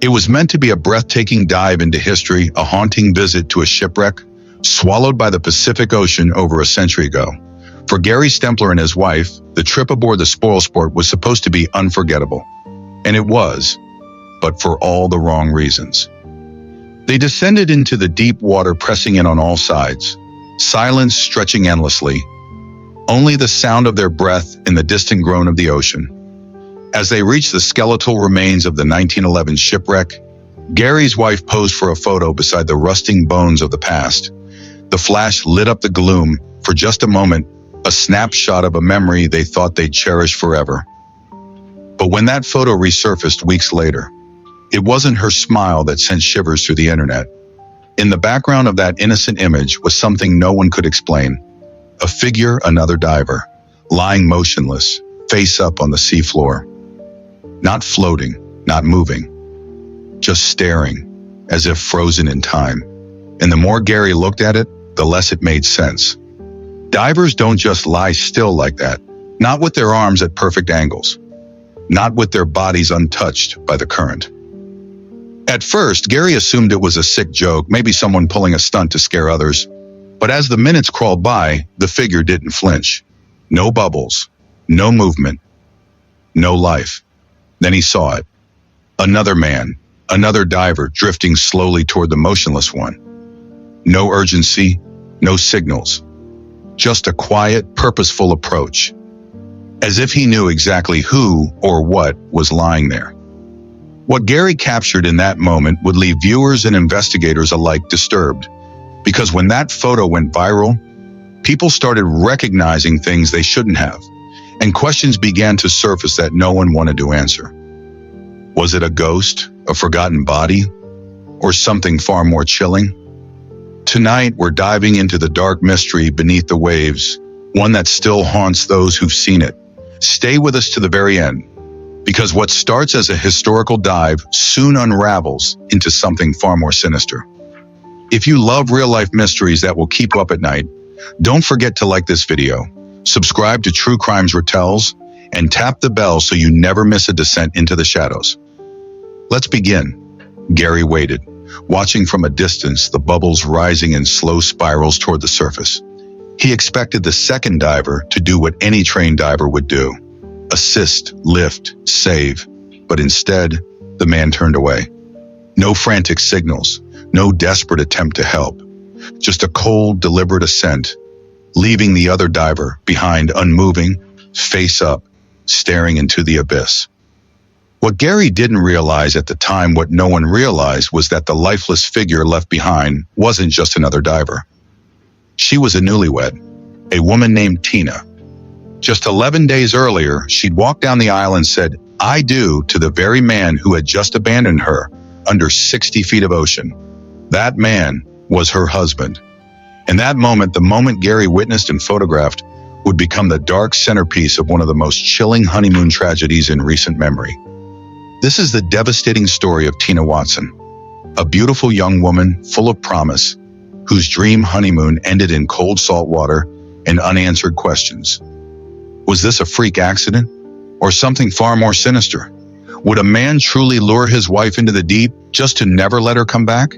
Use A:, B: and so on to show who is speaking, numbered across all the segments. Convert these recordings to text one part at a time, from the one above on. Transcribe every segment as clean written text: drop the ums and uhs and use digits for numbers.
A: It was meant to be a breathtaking dive into history, a haunting visit to a shipwreck swallowed by the Pacific Ocean over a century ago. For Gary Stempler and his wife, the trip aboard the spoilsport was supposed to be unforgettable. And it was, but for all the wrong reasons. They descended into the deep water, pressing in on all sides, silence stretching endlessly, only the sound of their breath and the distant groan of the ocean. As they reached the skeletal remains of the 1911 shipwreck, Gary's wife posed for a photo beside the rusting bones of the past. The flash lit up the gloom for just a moment, a snapshot of a memory they thought they'd cherish forever. But when that photo resurfaced weeks later, it wasn't her smile that sent shivers through the internet. In the background of that innocent image was something no one could explain. A figure, another diver, lying motionless, face up on the seafloor. Not floating, not moving, just staring, as if frozen in time. And the more Gary looked at it, the less it made sense. Divers don't just lie still like that, not with their arms at perfect angles, not with their bodies untouched by the current. At first, Gary assumed it was a sick joke, maybe someone pulling a stunt to scare others. But as the minutes crawled by, the figure didn't flinch. No bubbles, no movement, no life. Then he saw it. Another man, another diver drifting slowly toward the motionless one. No urgency, no signals. Just a quiet, purposeful approach. As if he knew exactly who or what was lying there. What Gary captured in that moment would leave viewers and investigators alike disturbed. Because when that photo went viral, people started recognizing things they shouldn't have, and questions began to surface that no one wanted to answer. Was it a ghost, a forgotten body, or something far more chilling? Tonight, we're diving into the dark mystery beneath the waves, one that still haunts those who've seen it. Stay with us to the very end, because what starts as a historical dive soon unravels into something far more sinister. If you love real-life mysteries that will keep you up at night, don't forget to like this video, subscribe to True Crimes Retells, and tap the bell so you never miss a descent into the shadows. Let's begin. Gary waited, watching from a distance, the bubbles rising in slow spirals toward the surface. He expected the second diver to do what any trained diver would do: assist, lift, save. But instead, the man turned away. No frantic signals, no desperate attempt to help. Just a cold, deliberate ascent, leaving the other diver behind, unmoving, face up, staring into the abyss. What Gary didn't realize at the time, what no one realized, was that the lifeless figure left behind wasn't just another diver. She was a newlywed, a woman named Tina. Just 11 days earlier, she'd walked down the aisle and said, "I do," to the very man who had just abandoned her under 60 feet of ocean. That man was her husband. And that moment, the moment Gary witnessed and photographed, would become the dark centerpiece of one of the most chilling honeymoon tragedies in recent memory. This is the devastating story of Tina Watson, a beautiful young woman full of promise, whose dream honeymoon ended in cold salt water and unanswered questions. Was this a freak accident, or something far more sinister? Would a man truly lure his wife into the deep just to never let her come back?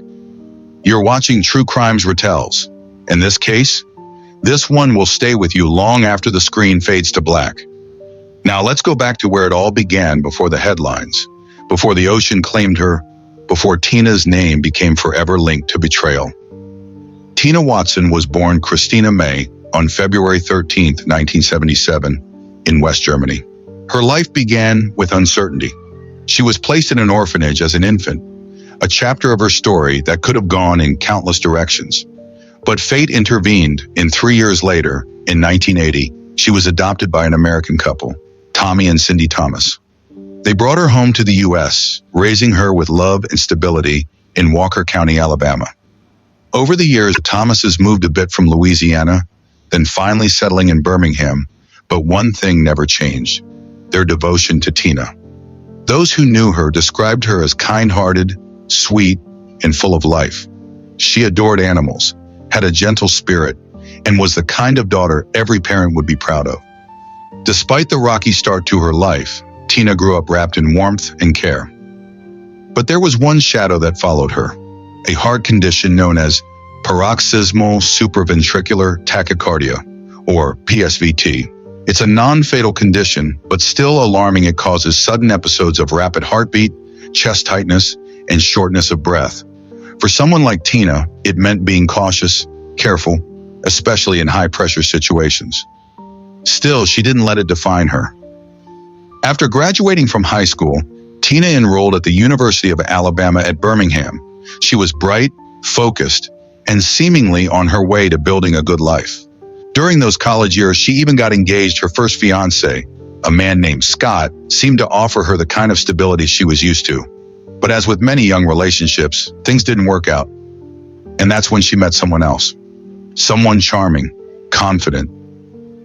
A: You're watching True Crimes Retells. In this case, this one will stay with you long after the screen fades to black. Now let's go back to where it all began, before the headlines, before the ocean claimed her, before Tina's name became forever linked to betrayal. Tina Watson was born Christina May on February 13, 1977, in West Germany. Her life began with uncertainty. She was placed in an orphanage as an infant, a chapter of her story that could have gone in countless directions. But fate intervened, and 3 years later, in 1980, she was adopted by an American couple, Tommy and Cindy Thomas. They brought her home to the U.S., raising her with love and stability in Walker County, Alabama. Over the years, the Thomases moved a bit from Louisiana, then finally settling in Birmingham, but one thing never changed: their devotion to Tina. Those who knew her described her as kind-hearted, sweet, and full of life. She adored animals, had a gentle spirit, and was the kind of daughter every parent would be proud of. Despite the rocky start to her life, Tina grew up wrapped in warmth and care. But there was one shadow that followed her, a heart condition known as paroxysmal supraventricular tachycardia, or PSVT. It's a non-fatal condition, but still alarming. It causes sudden episodes of rapid heartbeat, chest tightness, and shortness of breath. For someone like Tina, it meant being cautious, careful, especially in high-pressure situations. Still, she didn't let it define her. After graduating from high school, Tina enrolled at the University of Alabama at Birmingham. She was bright, focused, and seemingly on her way to building a good life. During those college years, she even got engaged. Her first fiancé, a man named Scott, seemed to offer her the kind of stability she was used to. But as with many young relationships, things didn't work out. And that's when she met someone else. Someone charming, confident,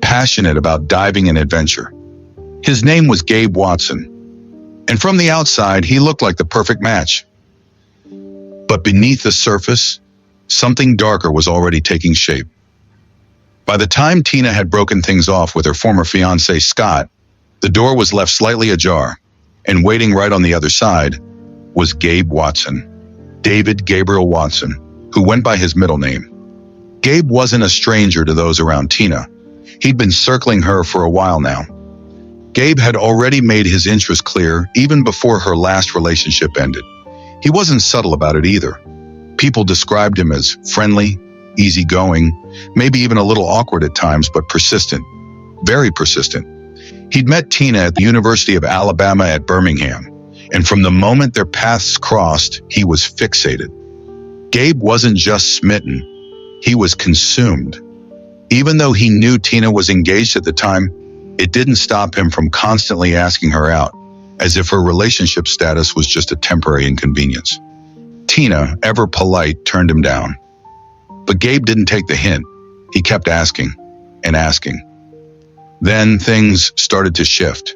A: passionate about diving and adventure. His name was Gabe Watson. And from the outside, he looked like the perfect match. But beneath the surface, something darker was already taking shape. By the time Tina had broken things off with her former fiancé, Scott, the door was left slightly ajar, and waiting right on the other side was Gabe Watson, David Gabriel Watson, who went by his middle name. Gabe wasn't a stranger to those around Tina. He'd been circling her for a while now. Gabe had already made his interest clear even before her last relationship ended. He wasn't subtle about it either. People described him as friendly, easygoing, maybe even a little awkward at times, but persistent, very persistent. He'd met Tina at the University of Alabama at Birmingham, and from the moment their paths crossed, he was fixated. Gabe wasn't just smitten, he was consumed. Even though he knew Tina was engaged at the time, it didn't stop him from constantly asking her out, as if her relationship status was just a temporary inconvenience. Tina, ever polite, turned him down. But Gabe didn't take the hint. He kept asking and asking. Then things started to shift.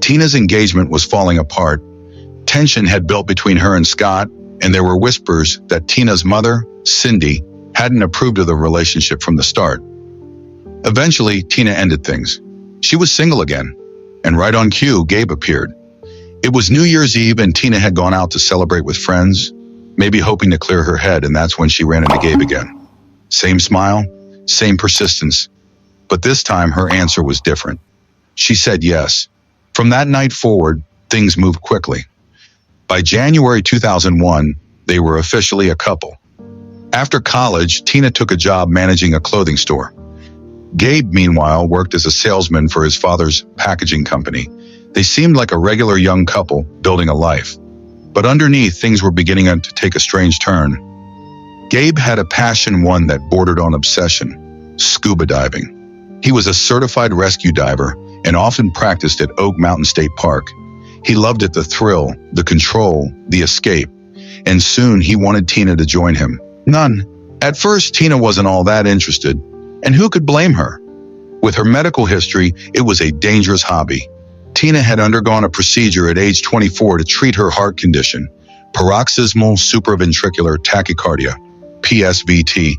A: Tina's engagement was falling apart. Tension had built between her and Scott, and there were whispers that Tina's mother, Cindy, hadn't approved of the relationship from the start. Eventually, Tina ended things. She was single again, and right on cue, Gabe appeared. It was New Year's Eve, and Tina had gone out to celebrate with friends, maybe hoping to clear her head, and that's when she ran into Gabe again. Same smile, same persistence, but this time her answer was different. She said yes. From that night forward, things moved quickly. By January 2001, they were officially a couple. After college, Tina took a job managing a clothing store. Gabe, meanwhile, worked as a salesman for his father's packaging company. They seemed like a regular young couple building a life. But underneath, things were beginning to take a strange turn. Gabe had a passion, one that bordered on obsession: scuba diving. He was a certified rescue diver and often practiced at Oak Mountain State Park. He loved it, the thrill, the control, the escape. And soon he wanted Tina to join him. None. At first, Tina wasn't all that interested. And who could blame her? With her medical history, it was a dangerous hobby. Tina had undergone a procedure at age 24 to treat her heart condition, paroxysmal supraventricular tachycardia, PSVT,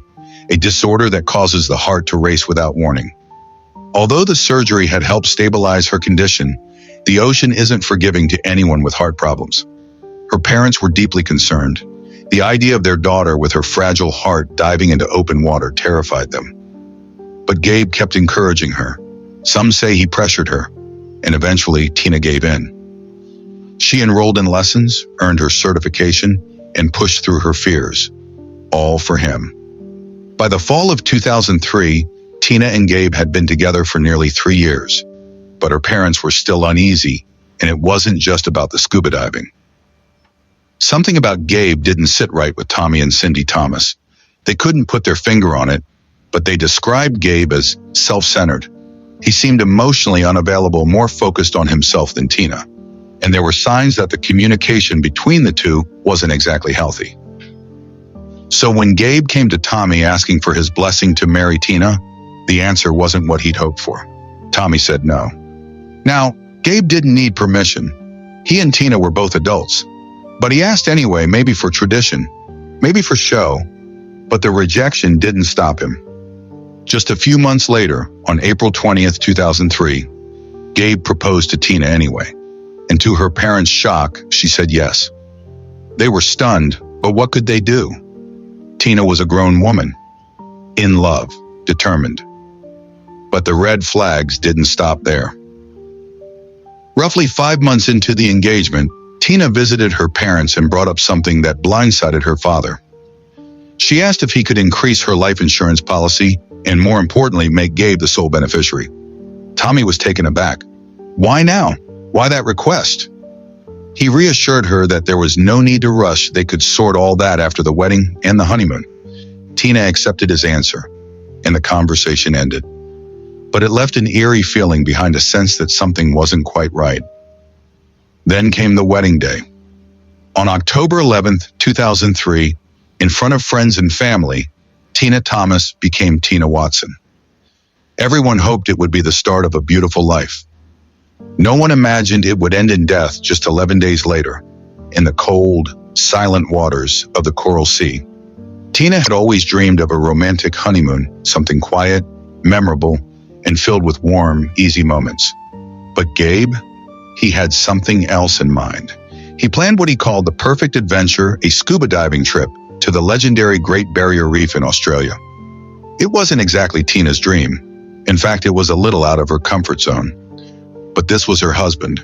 A: a disorder that causes the heart to race without warning. Although the surgery had helped stabilize her condition, the ocean isn't forgiving to anyone with heart problems. Her parents were deeply concerned. The idea of their daughter with her fragile heart diving into open water terrified them. But Gabe kept encouraging her. Some say he pressured her, and eventually Tina gave in. She enrolled in lessons, earned her certification, and pushed through her fears, all for him. By the fall of 2003, Tina and Gabe had been together for nearly 3 years, but her parents were still uneasy, and it wasn't just about the scuba diving. Something about Gabe didn't sit right with Tommy and Cindy Thomas. They couldn't put their finger on it, but they described Gabe as self-centered. He seemed emotionally unavailable, more focused on himself than Tina. And there were signs that the communication between the two wasn't exactly healthy. So when Gabe came to Tommy asking for his blessing to marry Tina, the answer wasn't what he'd hoped for. Tommy said no. Now, Gabe didn't need permission. He and Tina were both adults. But he asked anyway, maybe for tradition, maybe for show. But the rejection didn't stop him. Just a few months later, on April 20th, 2003, Gabe proposed to Tina anyway. And to her parents' shock, she said yes. They were stunned, but what could they do? Tina was a grown woman, in love, determined. But the red flags didn't stop there. Roughly 5 months into the engagement, Tina visited her parents and brought up something that blindsided her father. She asked if he could increase her life insurance policy and, more importantly, make Gabe the sole beneficiary. Tommy was taken aback. Why now? Why that request? He reassured her that there was no need to rush. They could sort all that after the wedding and the honeymoon. Tina accepted his answer, and the conversation ended. But it left an eerie feeling behind, a sense that something wasn't quite right. Then came the wedding day. On October 11th, 2003, in front of friends and family, Tina Thomas became Tina Watson. Everyone hoped it would be the start of a beautiful life. No one imagined it would end in death just 11 days later, in the cold, silent waters of the Coral Sea. Tina had always dreamed of a romantic honeymoon, something quiet, memorable, and filled with warm, easy moments. But Gabe, he had something else in mind. He planned what he called the perfect adventure, a scuba diving trip to the legendary Great Barrier Reef in Australia. It wasn't exactly Tina's dream. In fact, it was a little out of her comfort zone. But this was her husband,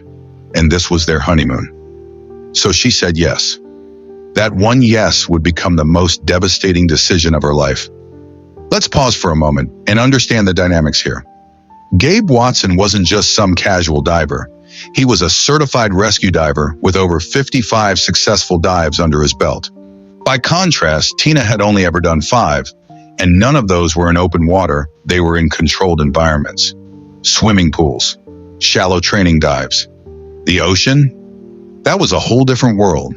A: and this was their honeymoon. So she said yes. That one yes would become the most devastating decision of her life. Let's pause for a moment and understand the dynamics here. Gabe Watson wasn't just some casual diver. He was a certified rescue diver with over 55 successful dives under his belt. By contrast, Tina had only ever done 5, and none of those were in open water. They were in controlled environments. Swimming pools, shallow training dives. The ocean? That was a whole different world.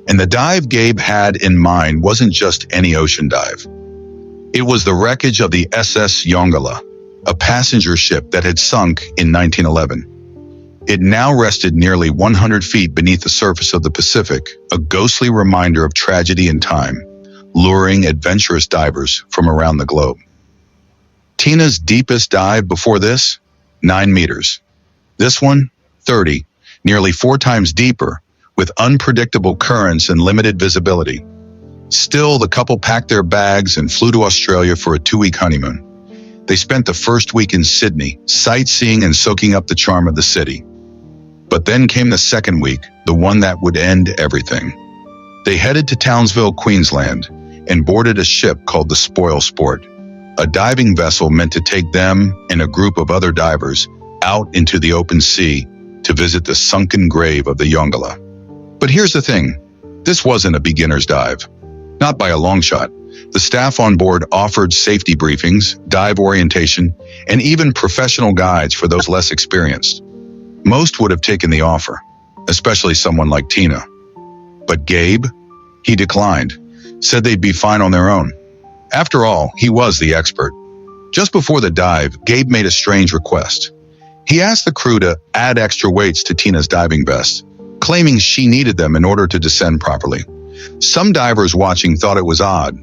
A: And the dive Gabe had in mind wasn't just any ocean dive. It was the wreckage of the SS Yongala, a passenger ship that had sunk in 1911. It now rested nearly 100 feet beneath the surface of the Pacific, a ghostly reminder of tragedy and time, luring adventurous divers from around the globe. Tina's deepest dive before this? 9 meters. This one? 30, nearly 4 times deeper, with unpredictable currents and limited visibility. Still, the couple packed their bags and flew to Australia for a 2-week honeymoon. They spent the first week in Sydney, sightseeing and soaking up the charm of the city. But then came the second week, the one that would end everything. They headed to Townsville, Queensland, and boarded a ship called the Spoil Sport, a diving vessel meant to take them and a group of other divers out into the open sea to visit the sunken grave of the Yongala. But here's the thing, this wasn't a beginner's dive. Not by a long shot. The staff on board offered safety briefings, dive orientation, and even professional guides for those less experienced. Most would have taken the offer, especially someone like Tina. But Gabe, he declined, said they'd be fine on their own. After all, he was the expert. Just before the dive, Gabe made a strange request. He asked the crew to add extra weights to Tina's diving vest, claiming she needed them in order to descend properly. Some divers watching thought it was odd.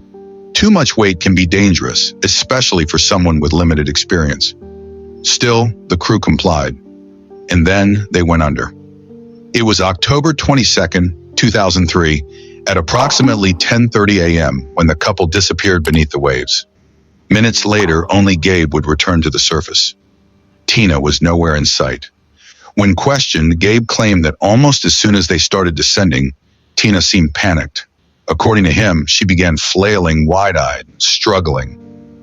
A: Too much weight can be dangerous, especially for someone with limited experience. Still, the crew complied, and then they went under. It was October 22nd, 2003, at approximately 10:30 a.m. when the couple disappeared beneath the waves. Minutes later, only Gabe would return to the surface. Tina was nowhere in sight. When questioned, Gabe claimed that almost as soon as they started descending, Tina seemed panicked. According to him, she began flailing wide-eyed, struggling.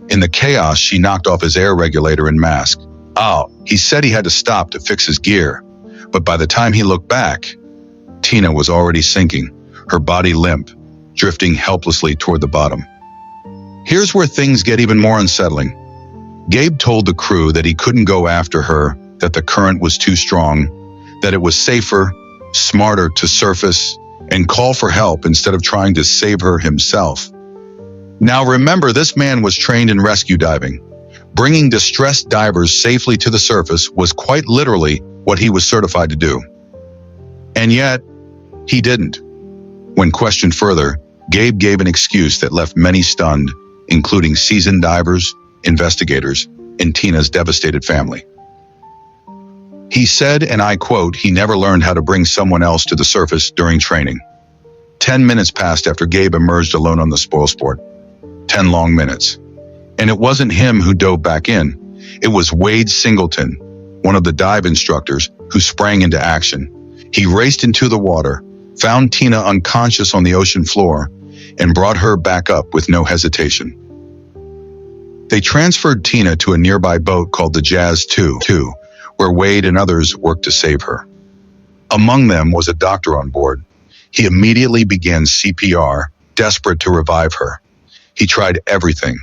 A: In the chaos, she knocked off his air regulator and mask. He said he had to stop to fix his gear, but by the time he looked back, Tina was already sinking, her body limp, drifting helplessly toward the bottom. Here's where things get even more unsettling. Gabe told the crew that he couldn't go after her, that the current was too strong, that it was safer, smarter to surface and call for help instead of trying to save her himself. Now remember, this man was trained in rescue diving. Bringing distressed divers safely to the surface was quite literally what he was certified to do. And yet, he didn't. When questioned further, Gabe gave an excuse that left many stunned, including seasoned divers, investigators, and Tina's devastated family. He said, and I quote, he never learned how to bring someone else to the surface during training. 10 minutes passed after Gabe emerged alone on the spoilsport. 10 long minutes. And it wasn't him who dove back in. It was Wade Singleton, one of the dive instructors, who sprang into action. He raced into the water, found Tina unconscious on the ocean floor, and brought her back up with no hesitation. They transferred Tina to a nearby boat called the Jazz 2, where Wade and others worked to save her. Among them was a doctor on board. He immediately began CPR, desperate to revive her. He tried everything.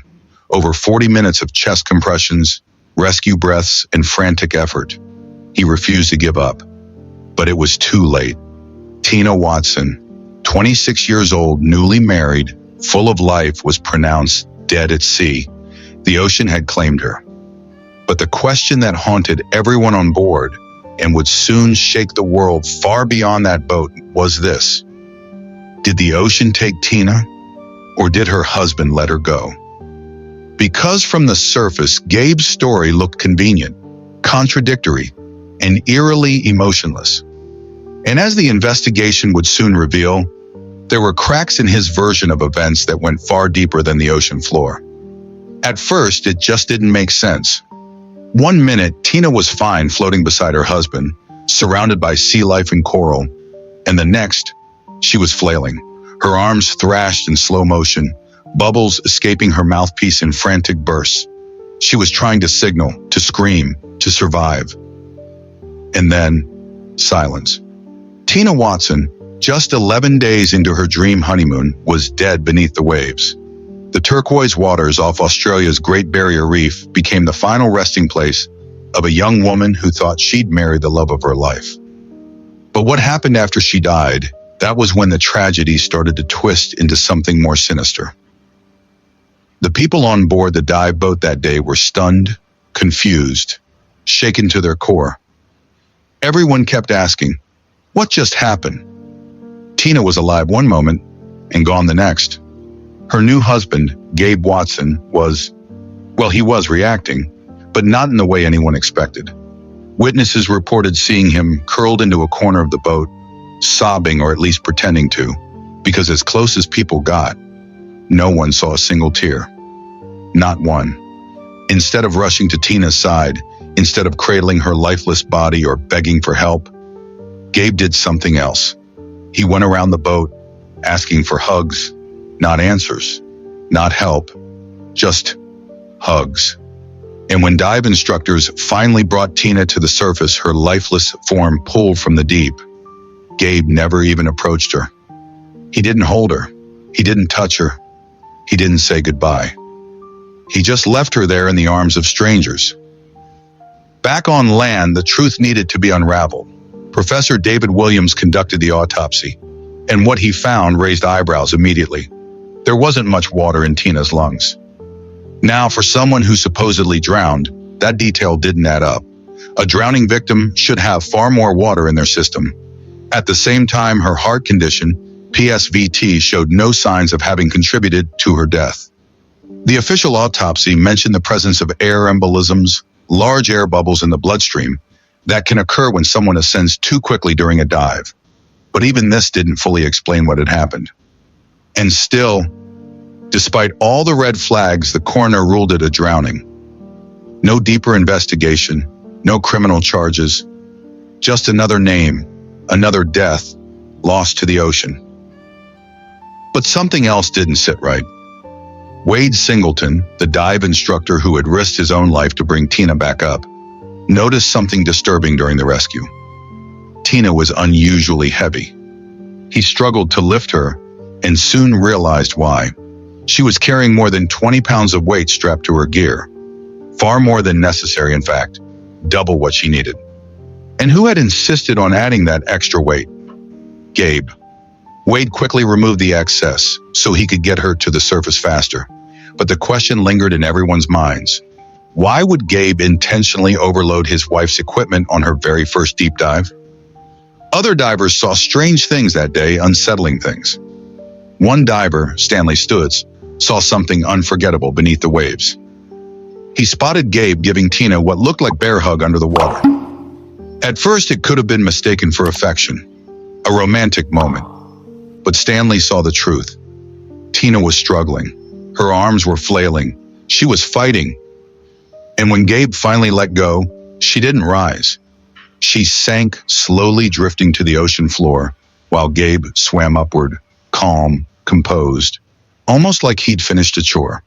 A: Over 40 minutes of chest compressions, rescue breaths, and frantic effort. He refused to give up. But it was too late. Tina Watson, 26 years old, newly married, full of life, was pronounced dead at sea. The ocean had claimed her. But the question that haunted everyone on board and would soon shake the world far beyond that boat was this: did the ocean take Tina, or did her husband let her go? Because from the surface, Gabe's story looked convenient, contradictory, and eerily emotionless. And as the investigation would soon reveal, there were cracks in his version of events that went far deeper than the ocean floor. At first, it just didn't make sense. One minute, Tina was fine floating beside her husband, surrounded by sea life and coral, and the next, she was flailing, her arms thrashed in slow motion, bubbles escaping her mouthpiece in frantic bursts. She was trying to signal, to scream, to survive. And then, silence. Tina Watson, just 11 days into her dream honeymoon, was dead beneath the waves. The turquoise waters off Australia's Great Barrier Reef became the final resting place of a young woman who thought she'd marry the love of her life. But what happened after she died, that was when the tragedy started to twist into something more sinister. The people on board the dive boat that day were stunned, confused, shaken to their core. Everyone kept asking, what just happened? Tina was alive one moment and gone the next. Her new husband, Gabe Watson, was reacting, but not in the way anyone expected. Witnesses reported seeing him curled into a corner of the boat, sobbing, or at least pretending to, because as close as people got, no one saw a single tear. Not one. Instead of rushing to Tina's side, instead of cradling her lifeless body or begging for help, Gabe did something else. He went around the boat, asking for hugs, not answers, not help, just hugs. And when dive instructors finally brought Tina to the surface, her lifeless form pulled from the deep, Gabe never even approached her. He didn't hold her. He didn't touch her. He didn't say goodbye. He just left her there in the arms of strangers. Back on land, the truth needed to be unraveled. Professor David Williams conducted the autopsy, and what he found raised eyebrows immediately. There wasn't much water in Tina's lungs. Now, for someone who supposedly drowned, that detail didn't add up. A drowning victim should have far more water in their system. At the same time, her heart condition, PSVT, showed no signs of having contributed to her death. The official autopsy mentioned the presence of air embolisms, large air bubbles in the bloodstream, that can occur when someone ascends too quickly during a dive. But even this didn't fully explain what had happened. And still, despite all the red flags, the coroner ruled it a drowning. No deeper investigation, no criminal charges, just another name, another death, lost to the ocean. But something else didn't sit right. Wade Singleton, the dive instructor who had risked his own life to bring Tina back up, noticed something disturbing during the rescue. Tina was unusually heavy. He struggled to lift her and soon realized why. She was carrying more than 20 pounds of weight strapped to her gear. Far more than necessary, in fact, double what she needed. And who had insisted on adding that extra weight? Gabe. Wade quickly removed the excess so he could get her to the surface faster. But the question lingered in everyone's minds. Why would Gabe intentionally overload his wife's equipment on her very first deep dive? Other divers saw strange things that day, unsettling things. One diver, Stanley Stutz, saw something unforgettable beneath the waves. He spotted Gabe giving Tina what looked like a bear hug under the water. At first, it could have been mistaken for affection, a romantic moment. But Stanley saw the truth. Tina was struggling. Her arms were flailing. She was fighting. And when Gabe finally let go, she didn't rise. She sank, slowly drifting to the ocean floor, while Gabe swam upward, calm, composed, almost like he'd finished a chore.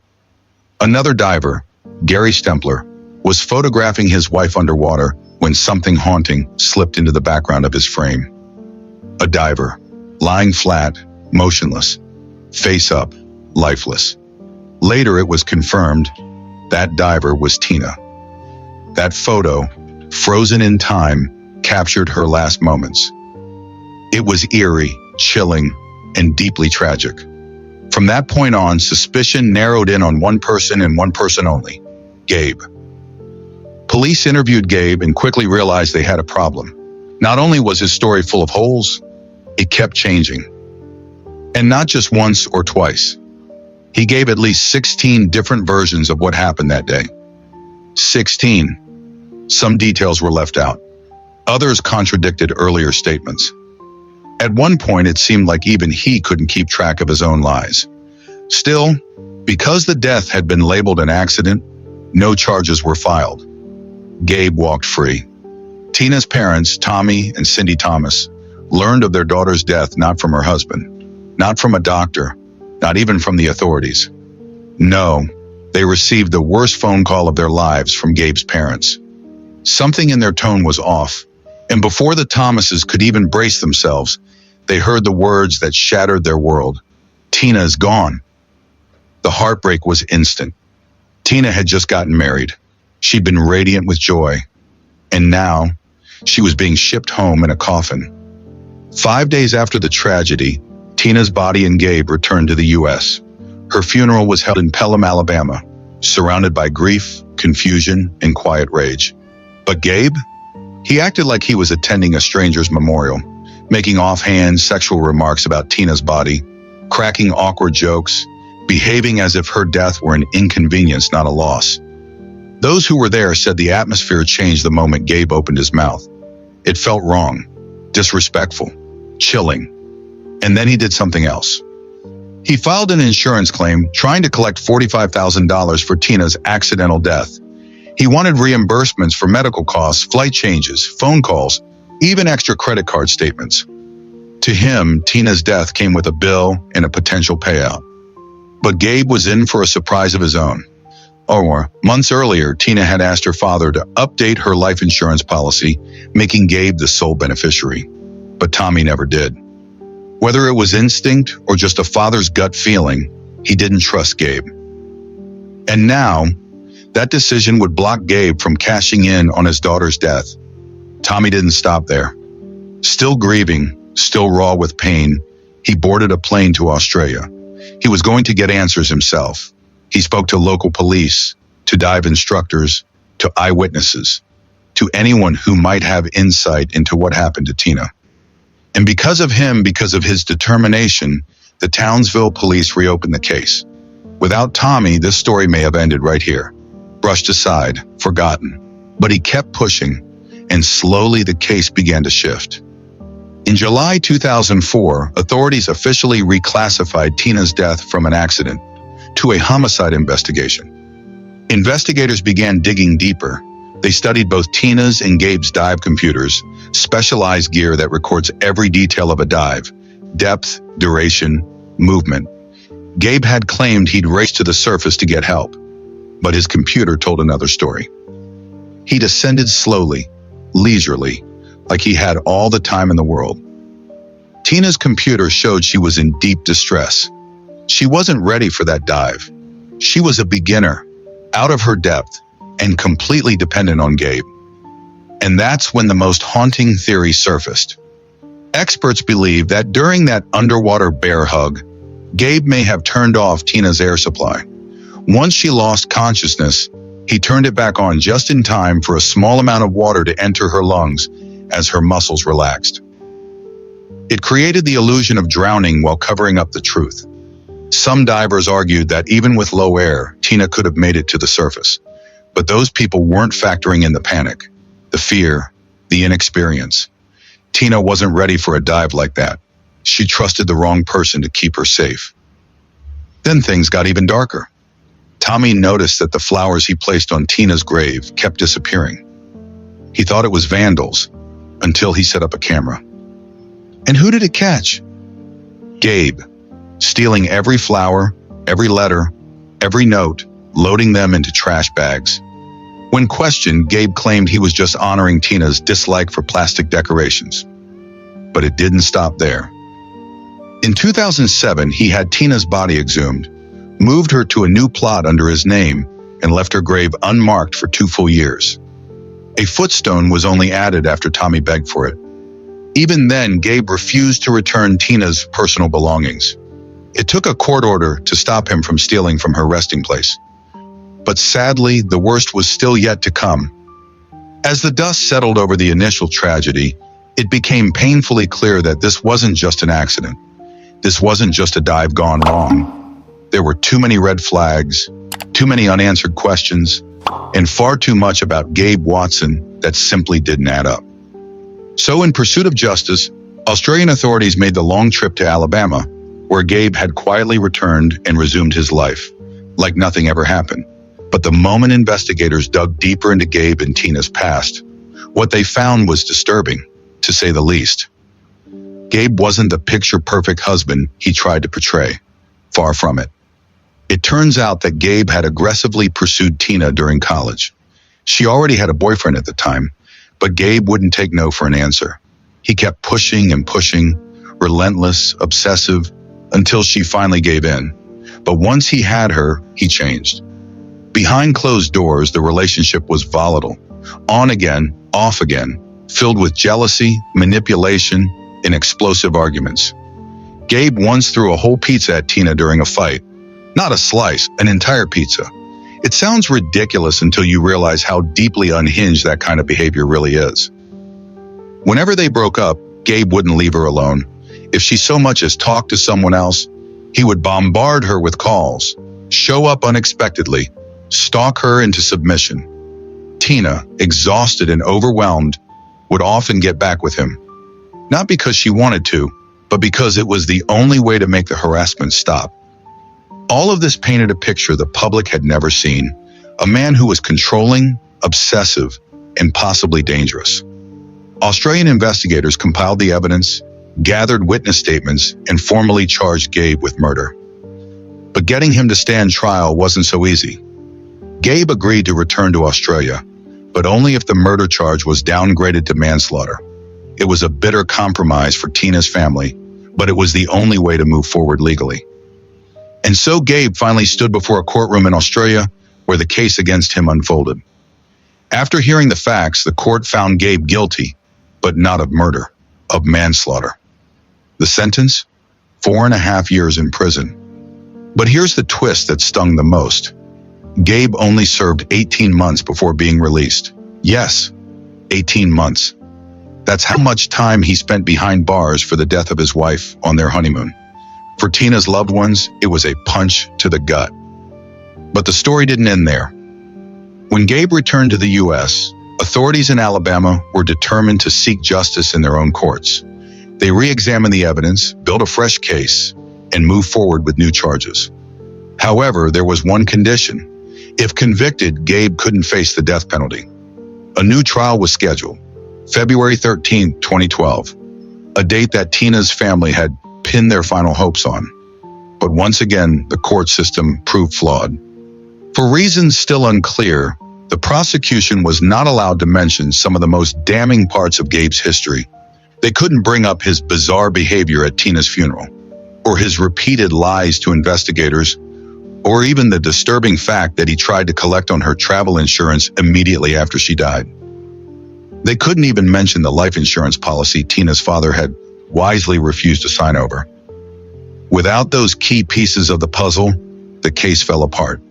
A: Another diver, Gary Stempler, was photographing his wife underwater when something haunting slipped into the background of his frame. A diver, lying flat, motionless, face up, lifeless. Later it was confirmed that diver was Tina. That photo, frozen in time, captured her last moments. It was eerie, chilling, and deeply tragic. From that point on, suspicion narrowed in on one person and one person only, Gabe. Police interviewed Gabe and quickly realized they had a problem. Not only was his story full of holes, it kept changing. And not just once or twice. He gave at least 16 different versions of what happened that day. 16. Some details were left out. Others contradicted earlier statements. At one point, it seemed like even he couldn't keep track of his own lies. Still, because the death had been labeled an accident, no charges were filed. Gabe walked free. Tina's parents, Tommy and Cindy Thomas, learned of their daughter's death not from her husband, not from a doctor, not even from the authorities. No, they received the worst phone call of their lives from Gabe's parents. Something in their tone was off, and before the Thomases could even brace themselves, they heard the words that shattered their world. Tina is gone. The heartbreak was instant. Tina had just gotten married. She'd been radiant with joy. And now, she was being shipped home in a coffin. 5 days after the tragedy, Tina's body and Gabe returned to the U.S. Her funeral was held in Pelham, Alabama, surrounded by grief, confusion, and quiet rage. But Gabe? He acted like he was attending a stranger's memorial, making offhand sexual remarks about Tina's body, cracking awkward jokes, behaving as if her death were an inconvenience, not a loss. Those who were there said the atmosphere changed the moment Gabe opened his mouth. It felt wrong, disrespectful, chilling. And then he did something else. He filed an insurance claim trying to collect $45,000 for Tina's accidental death. He wanted reimbursements for medical costs, flight changes, phone calls, even extra credit card statements. To him, Tina's death came with a bill and a potential payout. But Gabe was in for a surprise of his own. Or, months earlier, Tina had asked her father to update her life insurance policy, making Gabe the sole beneficiary. But Tommy never did. Whether it was instinct or just a father's gut feeling, he didn't trust Gabe. And now, that decision would block Gabe from cashing in on his daughter's death. Tommy didn't stop there. Still grieving, still raw with pain, he boarded a plane to Australia. He was going to get answers himself. He spoke to local police, to dive instructors, to eyewitnesses, to anyone who might have insight into what happened to Tina. And because of him, because of his determination, the Townsville police reopened the case. Without Tommy, this story may have ended right here, brushed aside, forgotten. But he kept pushing, and slowly the case began to shift. In July 2004, authorities officially reclassified Tina's death from an accident to a homicide investigation. Investigators began digging deeper. They studied both Tina's and Gabe's dive computers, specialized gear that records every detail of a dive, depth, duration, movement. Gabe had claimed he'd raced to the surface to get help, but his computer told another story. He descended slowly, leisurely, like he had all the time in the world. Tina's computer showed she was in deep distress. She wasn't ready for that dive. She was a beginner, out of her depth, and completely dependent on Gabe. And that's when the most haunting theory surfaced. Experts believe that during that underwater bear hug, Gabe may have turned off Tina's air supply. Once she lost consciousness, he turned it back on just in time for a small amount of water to enter her lungs as her muscles relaxed. It created the illusion of drowning while covering up the truth. Some divers argued that even with low air, Tina could have made it to the surface. But those people weren't factoring in the panic, the fear, the inexperience. Tina wasn't ready for a dive like that. She trusted the wrong person to keep her safe. Then things got even darker. Tommy noticed that the flowers he placed on Tina's grave kept disappearing. He thought it was vandals until he set up a camera. And who did it catch? Gabe, stealing every flower, every letter, every note, loading them into trash bags. When questioned, Gabe claimed he was just honoring Tina's dislike for plastic decorations. But it didn't stop there. In 2007, he had Tina's body exhumed, moved her to a new plot under his name, and left her grave unmarked for 2 full years. A footstone was only added after Tommy begged for it. Even then, Gabe refused to return Tina's personal belongings. It took a court order to stop him from stealing from her resting place. But sadly, the worst was still yet to come. As the dust settled over the initial tragedy, it became painfully clear that this wasn't just an accident. This wasn't just a dive gone wrong. There were too many red flags, too many unanswered questions, and far too much about Gabe Watson that simply didn't add up. So in pursuit of justice, Australian authorities made the long trip to Alabama, where Gabe had quietly returned and resumed his life, like nothing ever happened. But the moment investigators dug deeper into Gabe and Tina's past, what they found was disturbing, to say the least. Gabe wasn't the picture-perfect husband he tried to portray. Far from it. It turns out that Gabe had aggressively pursued Tina during college. She already had a boyfriend at the time, but Gabe wouldn't take no for an answer. He kept pushing and pushing, relentless, obsessive, until she finally gave in. But once he had her, he changed. Behind closed doors, the relationship was volatile. On again, off again, filled with jealousy, manipulation, and explosive arguments. Gabe once threw a whole pizza at Tina during a fight. Not a slice, an entire pizza. It sounds ridiculous until you realize how deeply unhinged that kind of behavior really is. Whenever they broke up, Gabe wouldn't leave her alone. If she so much as talked to someone else, he would bombard her with calls, show up unexpectedly, stalk her into submission. Tina, exhausted and overwhelmed, would often get back with him. Not because she wanted to, but because it was the only way to make the harassment stop. All of this painted a picture the public had never seen. A man who was controlling, obsessive, and possibly dangerous. Australian investigators compiled the evidence, gathered witness statements, and formally charged Gabe with murder. But getting him to stand trial wasn't so easy. Gabe agreed to return to Australia, but only if the murder charge was downgraded to manslaughter. It was a bitter compromise for Tina's family, but it was the only way to move forward legally. And so Gabe finally stood before a courtroom in Australia where the case against him unfolded. After hearing the facts, the court found Gabe guilty, but not of murder, of manslaughter. The sentence? 4.5 years in prison. But here's the twist that stung the most. Gabe only served 18 months before being released. Yes, 18 months. That's how much time he spent behind bars for the death of his wife on their honeymoon. For Tina's loved ones, it was a punch to the gut. But the story didn't end there. When Gabe returned to the U.S., authorities in Alabama were determined to seek justice in their own courts. They re-examined the evidence, built a fresh case, and moved forward with new charges. However, there was one condition. If convicted, Gabe couldn't face the death penalty. A new trial was scheduled, February 13, 2012, a date that Tina's family had pinned their final hopes on. But once again, the court system proved flawed. For reasons still unclear, the prosecution was not allowed to mention some of the most damning parts of Gabe's history. They couldn't bring up his bizarre behavior at Tina's funeral, or his repeated lies to investigators, or even the disturbing fact that he tried to collect on her travel insurance immediately after she died. They couldn't even mention the life insurance policy Tina's father had wisely refused to sign over. Without those key pieces of the puzzle, the case fell apart.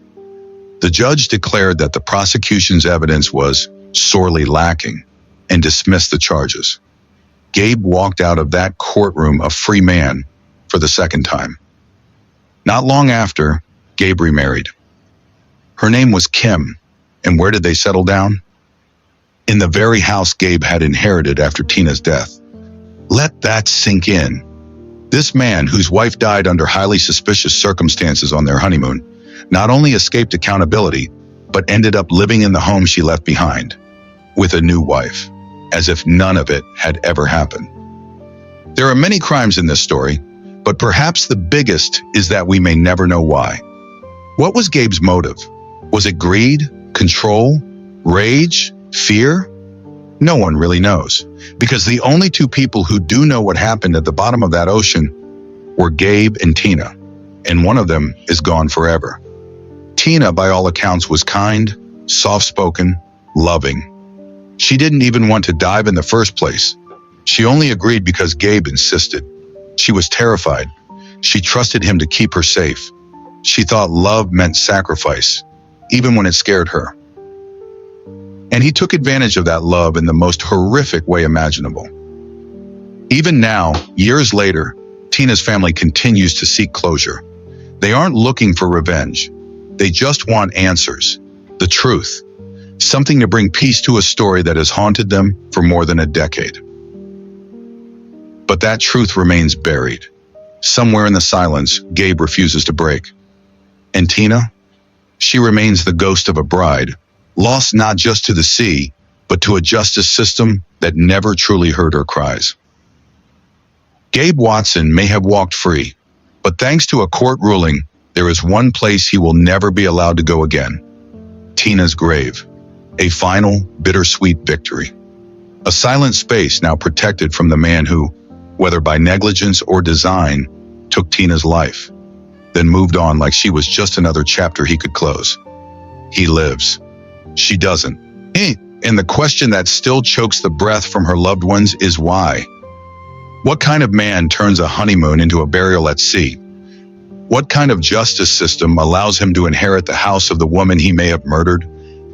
A: The judge declared that the prosecution's evidence was sorely lacking and dismissed the charges. Gabe walked out of that courtroom a free man for the second time. Not long after, Gabe remarried. Her name was Kim, and where did they settle down? In the very house Gabe had inherited after Tina's death. Let that sink in. This man, whose wife died under highly suspicious circumstances on their honeymoon, not only escaped accountability, but ended up living in the home she left behind, with a new wife, as if none of it had ever happened. There are many crimes in this story, but perhaps the biggest is that we may never know why. What was Gabe's motive? Was it greed, control, rage, fear? No one really knows, because the only two people who do know what happened at the bottom of that ocean were Gabe and Tina, and one of them is gone forever. Tina, by all accounts, was kind, soft-spoken, loving. She didn't even want to dive in the first place. She only agreed because Gabe insisted. She was terrified. She trusted him to keep her safe. She thought love meant sacrifice, even when it scared her. And he took advantage of that love in the most horrific way imaginable. Even now, years later, Tina's family continues to seek closure. They aren't looking for revenge. They just want answers, the truth, something to bring peace to a story that has haunted them for more than a decade. But that truth remains buried. Somewhere in the silence, Gabe refuses to break. And Tina? She remains the ghost of a bride, lost not just to the sea, but to a justice system that never truly heard her cries. Gabe Watson may have walked free, but thanks to a court ruling, there is one place he will never be allowed to go again: Tina's grave. A final, bittersweet victory. A silent space now protected from the man who, whether by negligence or design, took Tina's life, then moved on like she was just another chapter he could close. He lives. She doesn't. And the question that still chokes the breath from her loved ones is why? What kind of man turns a honeymoon into a burial at sea? What kind of justice system allows him to inherit the house of the woman he may have murdered,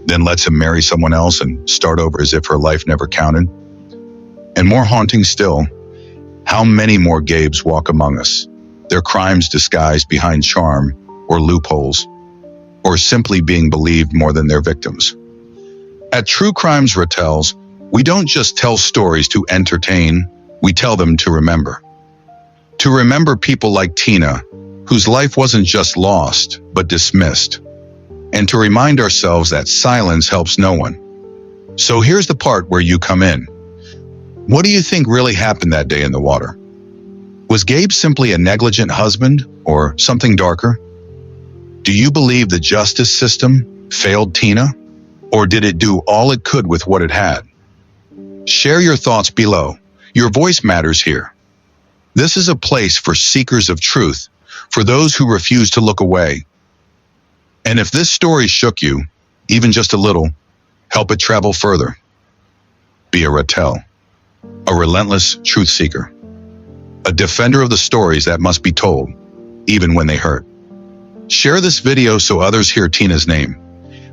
A: then lets him marry someone else and start over as if her life never counted? And more haunting still, how many more Gabes walk among us, their crimes disguised behind charm or loopholes, or simply being believed more than their victims? At True Crimes Retells, we don't just tell stories to entertain, we tell them to remember. To remember people like Tina, whose life wasn't just lost, but dismissed. And to remind ourselves that silence helps no one. So here's the part where you come in. What do you think really happened that day in the water? Was Gabe simply a negligent husband, or something darker? Do you believe the justice system failed Tina, or did it do all it could with what it had? Share your thoughts below. Your voice matters here. This is a place for seekers of truth, for those who refuse to look away. And if this story shook you, even just a little, help it travel further. Be a Retell, a relentless truth seeker, a defender of the stories that must be told, even when they hurt. Share this video so others hear Tina's name,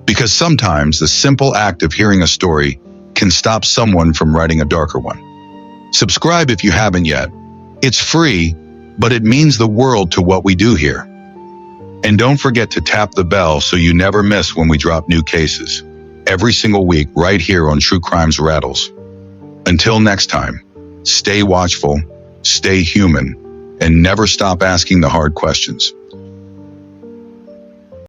A: because sometimes the simple act of hearing a story can stop someone from writing a darker one. Subscribe if you haven't yet. It's free, but it means the world to what we do here. And don't forget to tap the bell so you never miss when we drop new cases, every single week right here on True Crimes Rattles. Until next time, stay watchful, stay human, and never stop asking the hard questions.